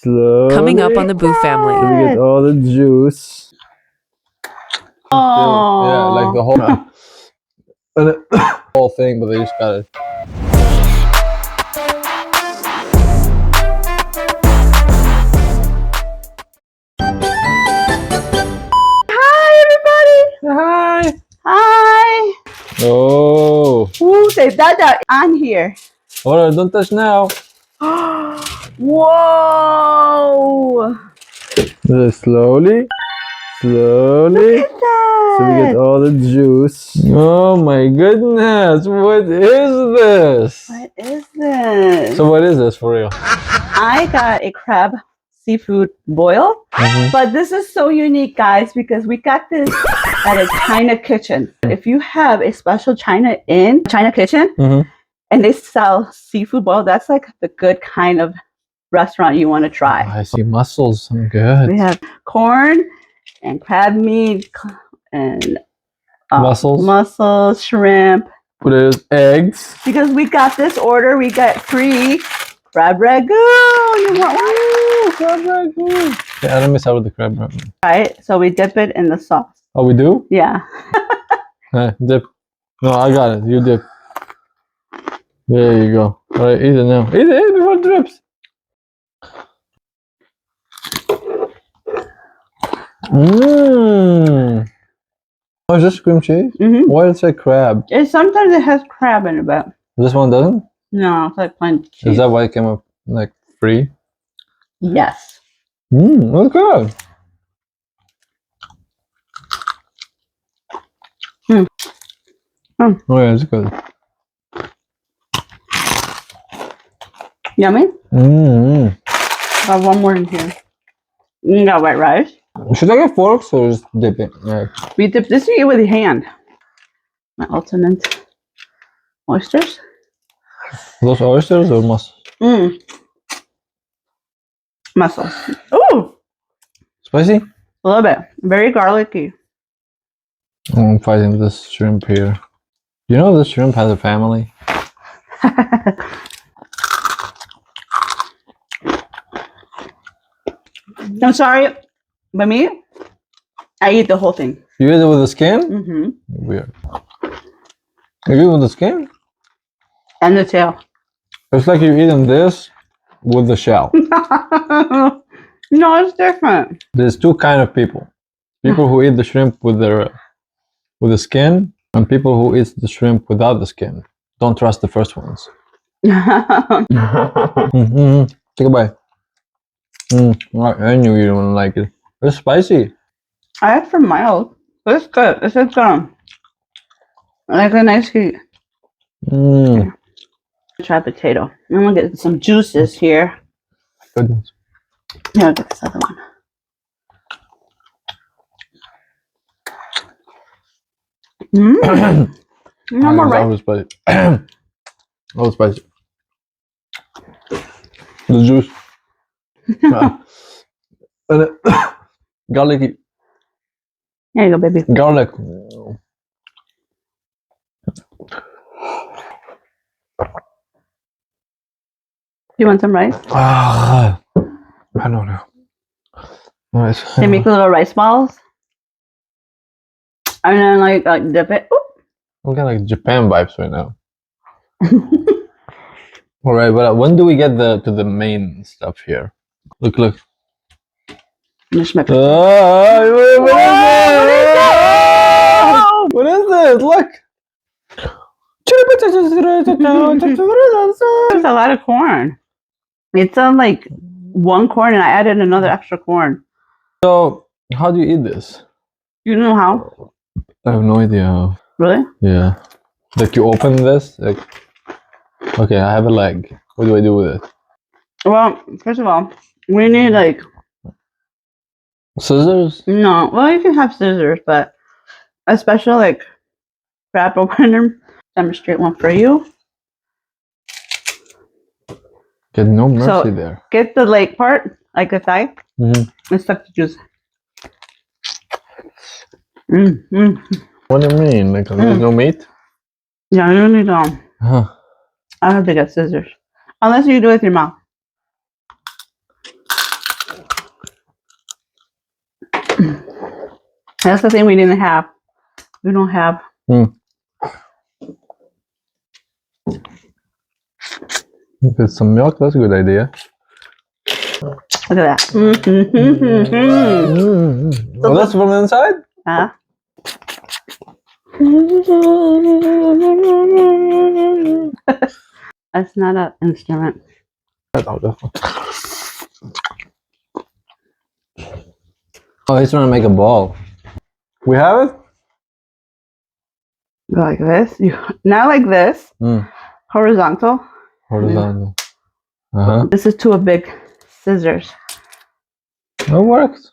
Slowly. Coming up on the Bou Family. So we get all the juice. Oh. Yeah, like the whole thing, but they just got it. Hi, everybody. Hi. Hi. Oh. Ooh, say that on here. Alright, don't touch now. Whoa. Slowly. Slowly. Look at that. So we get all the juice. Oh my goodness. What is this? What is this? So what is this for real? I got a crab seafood boil, but this is so unique, guys, because we got this at a China kitchen. If you have a special China kitchen and they sell seafood boil, that's like the good kind of restaurant you want to try. Oh, I see mussels. I'm good. We have corn and crab meat and mussels, shrimp. What is eggs? Because we got this order, we got free crab ragout. You want one? Crab ragout. Yeah, let me start with the crab ragout. Right, so we dip it in the sauce. Oh, we do? Yeah. Dip. No, I got it. You dip. There you go. All right, eat it now. Eat it before it drips. Mmm. Oh, is this cream cheese? Why does it say crab? Sometimes it has crab in it, but This one doesn't? no, it's like plain cheese. Is that why it came up like free? Yes. That's good. Oh yeah, it's good. Yummy. Got one more in here. You got white rice. Should I get forks or just dip it? Like, We dip this you eat with your hand. My ultimate oysters. those oysters or mussels? Mussels. Ooh, Spicy? a little bit. Very garlicky. Oh, I'm fighting this shrimp here. You know this shrimp has a family? I'm sorry, but me, I eat the whole thing. You eat it with the skin? Weird. You eat it with the skin? And the tail. It's like you're eating this with the shell. No, it's different. There's two kind of people. People who eat the shrimp with the skin, and people who eat the shrimp without the skin. Don't trust the first ones. Take a bite. I knew you wouldn't like it. It's spicy. I asked for mild. But it's good. It's like a nice heat. Try potato. I'm gonna get some juices here. Goodness. Yeah, I'll get this other one. No more rice. Always spicy. Always spicy. The juice. Garlicky. There you go, baby. Garlic. You want some rice? I don't know. Nice. They make little rice balls. And then like dip it. Oop. I'm getting like Japan vibes right now. All right, but when do we get to the main stuff here? Look. Just my What is this? Look. There's a lot of corn. It's on like one corn, and I added another extra corn. So, how do you eat this? You know how? I have no idea how. Really? Yeah. Like you open this, like, okay, I have a leg. What do I do with it? Well, first of all, we need like Scissors? no. Well, you can have scissors, but a special like crab opener. Demonstrate one for you. Get no mercy there. Get the leg part, like the thigh, and suck the juice. What do you mean? Like there's no meat? Yeah, you need I have to get scissors. Unless you do it with your mouth. That's the thing we didn't have. We don't have. With some milk, that's a good idea. Look at that. Oh, that's from the inside? Huh? That's not an instrument. Oh, he's trying to make a ball. We have it? Go like this. Not like this. Horizontal. Horizontal. This is to a big scissors. It works.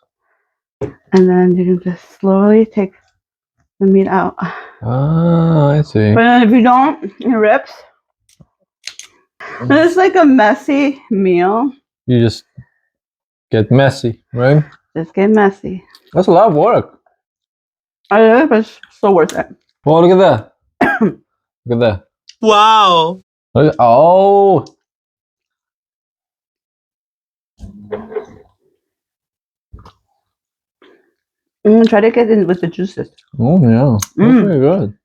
And then you can just slowly take the meat out. Ah, I see. But then if you don't, it rips. And it's like a messy meal. You just get messy, right? Just get messy. That's a lot of work. I know, but it's so worth it. Oh, look at that. Look at that. Wow. Look at, oh. Try to get in with the juices. Oh, yeah. That's pretty good.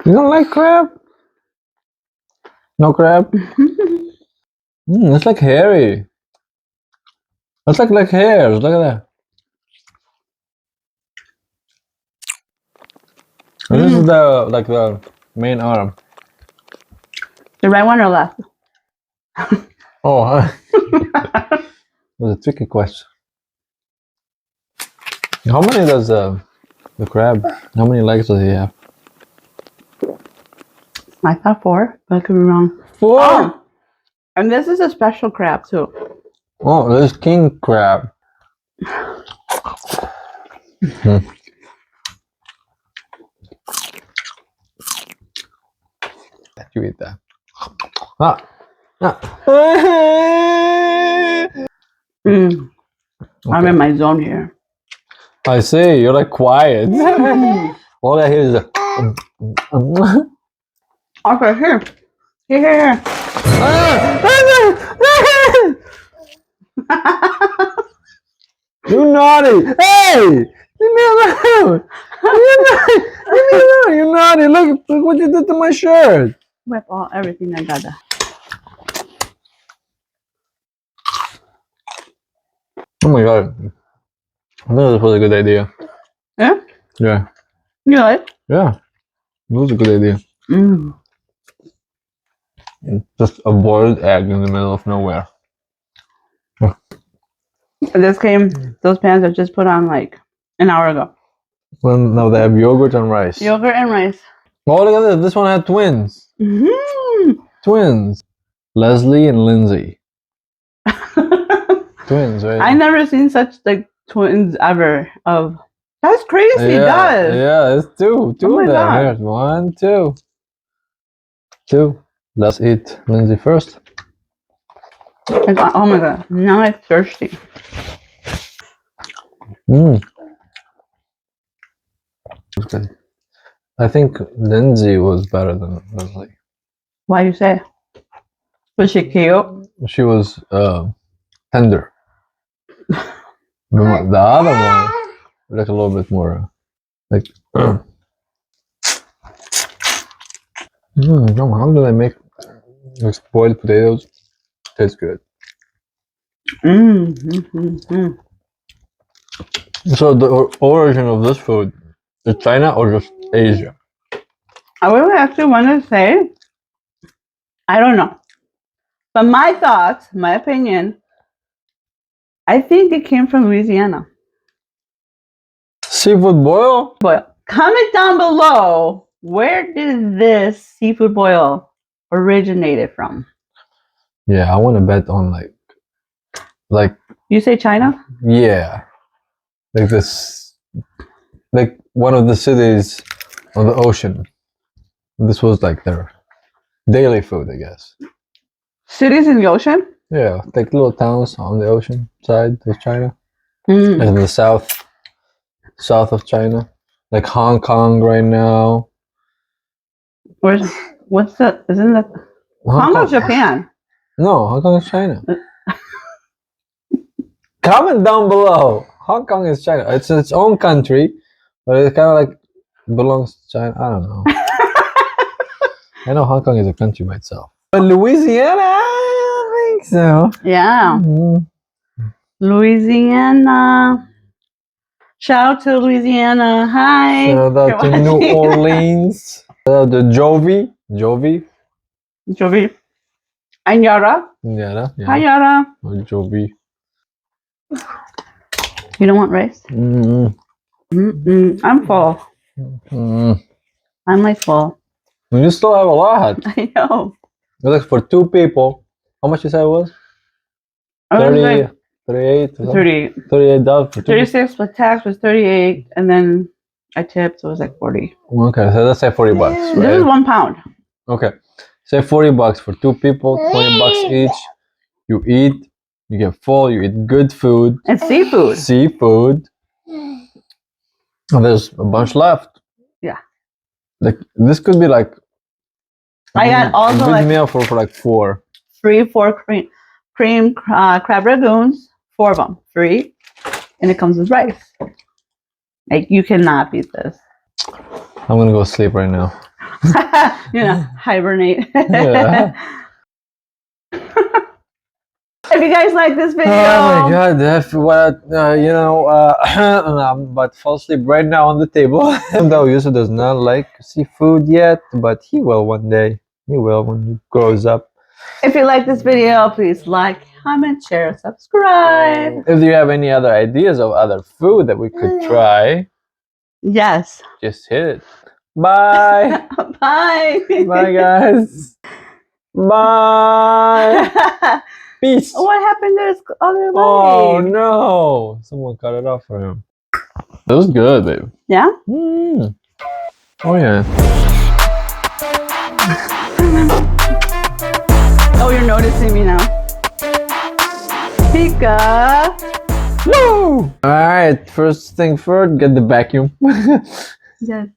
You don't like crab? No crab? It's like hairy. It's like hairs. Look at that. And this is the main arm. The right one or left? Oh, huh? That was a tricky question. How many does the crab? How many legs does he have? I thought 4, but I could be wrong. 4. Oh, and this is a special crab too. Oh, this is king crab. You eat that. I'm in my zone here. I see. You're like quiet. All I hear is a. Okay, here. Here. You naughty! Hey! Leave me alone! Leave me alone! You naughty! Look what you did to my shirt! Whip everything I got. Oh my god. I think this was a good idea. Yeah? Yeah. You like? Yeah. It was a good idea. Just a boiled egg in the middle of nowhere. Those pans I just put on like an hour ago. Well, now they have yogurt and rice. Yogurt and rice. Oh, look at this. This one had twins. Twins. Leslie and Lindsay. Twins, right? I never seen such like twins ever. That's crazy, guys. Yeah, it's two. Two Oh of my them. God. Here's 1, 2. 2. Let's eat Lindsay first. Oh my god. Now I'm thirsty. It's good. I think Lindsay was better than Leslie. Why you say? Was she cute? She was tender. The other one, like a little bit more, like. How do they make like boiled potatoes? Tastes good. So the origin of this food is China or just Asia? I would actually want to say, I don't know. But my thoughts, my opinion, I think it came from Louisiana. Seafood boil? Boil. Comment down below, where did this seafood boil originated from? Yeah, I want to bet on like. You say China? Yeah, like this, like one of the cities on the ocean. This was like their daily food, I guess. Cities in the ocean? Yeah, like little towns on the ocean side of China, and in the south of China. like Hong Kong right now. What's that? Isn't that Hong Kong, Japan? No, Hong Kong is China. Comment down below. Hong Kong is China. It's its own country, but it kind of like belongs to China. I don't know. I know Hong Kong is a country by itself. But Louisiana, I don't think so. Yeah. Louisiana. Shout out to Louisiana. Hi. Shout out to New Orleans. Shout out to Jovi. Jovi. And Yara. Yeah. Hi, Yara. Jovi. You don't want rice? I'm full. I'm like full. You still have a lot. I know. Like for 2 people, how much you said it was? 38 38. $38 for 2 36 with tax was 38, and then I tipped, so it was like 40. Okay, so let's say $40, right? This is £1. Okay, say $40 for 2 people, $20 each. You eat, you get full, you eat good food. And seafood. And there's a bunch left. Yeah. Like this could be like I got also a good like meal for like 4. Free 4 cream crab ragoons, 4 of them free, and it comes with rice. Like you cannot beat this. I'm gonna go sleep right now. Hibernate. Yeah. If you guys like this video, oh my god, that's what I'm about to fall asleep right now on the table. Though Yusuf does not like seafood yet, but he will one day. He will when he grows up. If you like this video, please like, comment, share, subscribe. If you have any other ideas of other food that we could try, yes, just hit it. Bye. Bye. Bye, guys. Bye. Peace. What happened to his other leg? Oh no! Someone cut it off for him. That was good, babe. Yeah? Oh yeah. Oh, you're noticing me now. Pika. Woo! Alright, first thing first, get the vacuum. Yes.